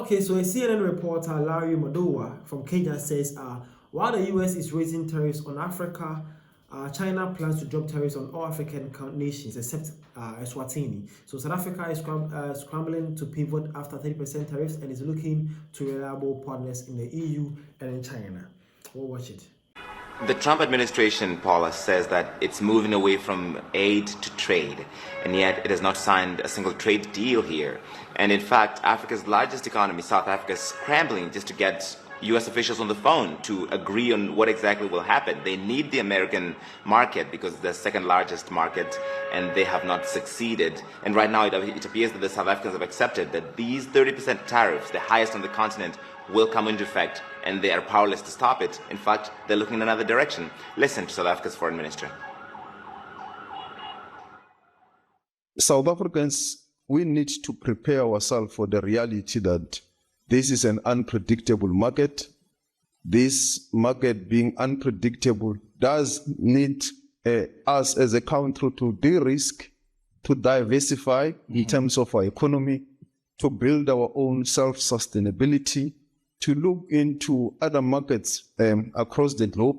Okay, so a CNN reporter, Larry Madowa from Kenya, says while the US is raising tariffs on Africa, China plans to drop tariffs on all African nations except Eswatini. So South Africa is scrambling to pivot after 30% tariffs and is looking to reliable partners in the EU and in China. We'll watch it. The Trump administration, Paula, says that it's moving away from aid to trade, and yet it has not signed a single trade deal here. And in fact, Africa's largest economy, South Africa, is scrambling just to get U.S. officials on the phone to agree on what exactly will happen. They need the American market because it's the second largest market, and they have not succeeded. And right now, it appears that the South Africans have accepted that these 30% tariffs, the highest on the continent, will come into effect, and they are powerless to stop it. In fact, they're looking in another direction. Listen to South Africa's foreign minister. South Africans, we need to prepare ourselves for the reality that this is an unpredictable market. This market being unpredictable does need us as a country to de-risk, to diversify in terms of our economy, to build our own self-sustainability, to look into other markets across the globe.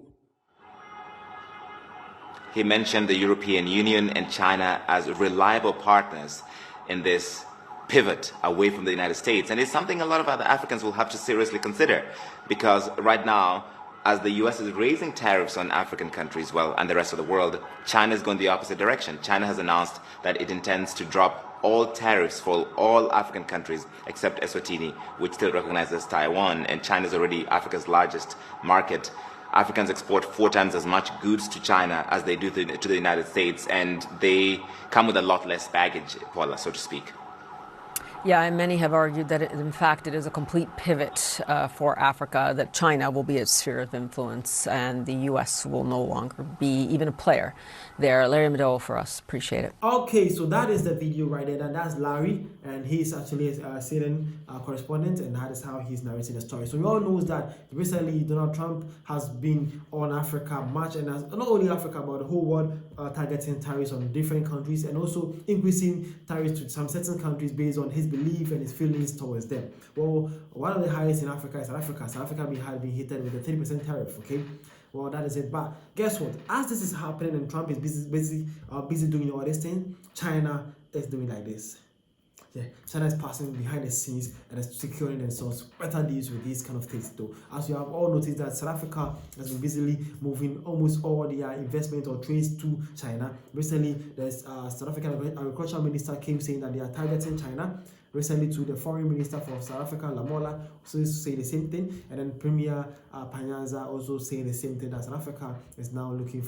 He mentioned the European Union and China as reliable partners in this pivot away from the United States. And it's something a lot of other Africans will have to seriously consider, because right now, as the US is raising tariffs on African countries, well, and the rest of the world, China is going the opposite direction. China has announced that it intends to drop all tariffs for all African countries except Eswatini, which still recognizes Taiwan, and China is already Africa's largest market. Africans export 4 times as much goods to China as they do to the United States, and they come with a lot less baggage, Paula, so to speak. Yeah, and many have argued that, in fact, it is a complete pivot for Africa, that China will be its sphere of influence and the U.S. will no longer be even a player there. Larry Madowa for us. Appreciate it. Okay, so that is the video right there. And that's Larry, and he's actually a CNN correspondent, and that is how he's narrating the story. So we all know that recently Donald Trump has been on Africa much, and not only Africa, but the whole world, targeting tariffs on different countries and also increasing tariffs to some certain countries based on his belief and his feelings towards them. Well, one of the highest in Africa is South Africa. South Africa had been hit with a 30% tariff, okay? Well, that is it. But guess what? As this is happening and Trump is busy doing all this thing, China is doing like this. Yeah, China is passing behind the scenes and is securing themselves better deals with these kind of things, though. As you have all noticed, that South Africa has been busily moving almost all their investment or trades to China. Recently, there's South African agriculture minister came saying that they are targeting China. Recently, to the foreign minister for South Africa, Lamola, also say the same thing, and then Premier Panyaza also saying the same thing, that South Africa is now looking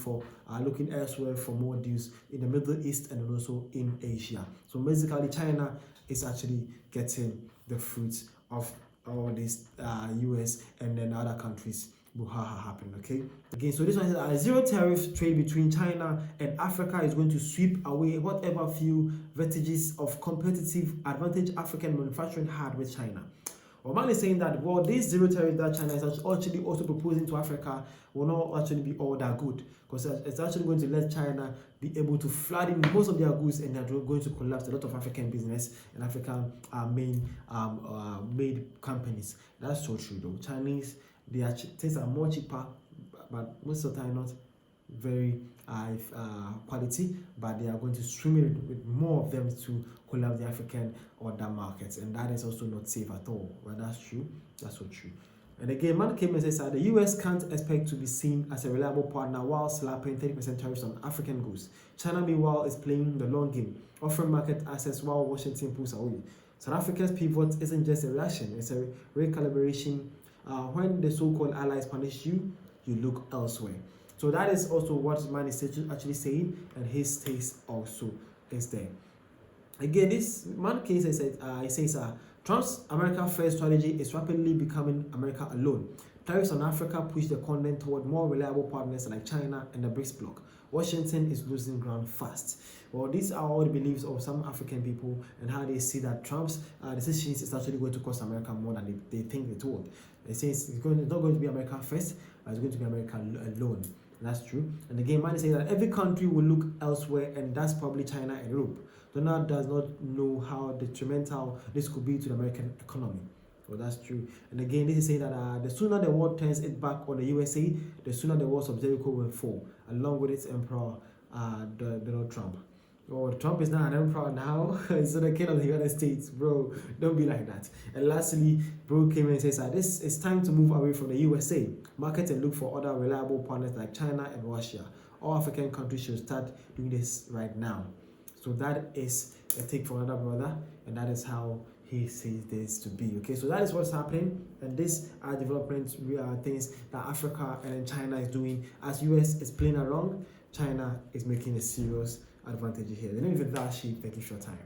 elsewhere for more deals in the Middle East and also in Asia. So basically, China is actually getting the fruits of all this US and then other countries will happen. Okay, again, so this one is a zero tariff trade between China and Africa is going to sweep away whatever few vestiges of competitive advantage African manufacturing had with China. Oman is saying that, well, this zero tariff that China is actually also proposing to Africa will not actually be all that good, because it's actually going to let China be able to flood in most of their goods, and they're going to collapse a lot of African business and African made companies. That's so true, though. Chinese, their things are more cheaper, but most of the time not very quality, but they are going to swim in with more of them to collapse the African other markets, and that is also not safe at all. But that's true. That's so true. And again, man came and says that the US can't expect to be seen as a reliable partner while slapping 30% tariffs on African goods. China, meanwhile, is playing the long game, offering market access while Washington pulls away. South Africa's pivot isn't just a reaction, it's a recalibration. When the so-called allies punish you, you look elsewhere. So that is also what man is actually saying, and his taste also is there. Again, this man case says Trump's America First strategy is rapidly becoming America alone. Tariffs on Africa push the continent toward more reliable partners like China and the BRICS bloc. Washington is losing ground fast. Well, these are all the beliefs of some African people and how they see that Trump's decisions is actually going to cost America more than they think it would. They say it's not going to be America first, but it's going to be America alone. And that's true. And again, man is saying that every country will look elsewhere, and that's probably China and Europe. Donald does not know how detrimental this could be to the American economy. So that's true. And again, this is saying that the sooner the world turns it back on the USA, the sooner the walls of Jericho will fall, along with its emperor, Donald Trump. Oh, Trump is not an emperor now. He's the king of the United States, bro. Don't be like that. And lastly, bro came in and says that this it's time to move away from the USA, market and look for other reliable partners like China and Russia. All African countries should start doing this right now. So that is a take from another brother, and that is how he says this to be. Okay, so that is what's happening, and these are developments, things that Africa and China is doing. As US is playing along, China is making a serious advantage here. The name is Dashi. Thank you for your time.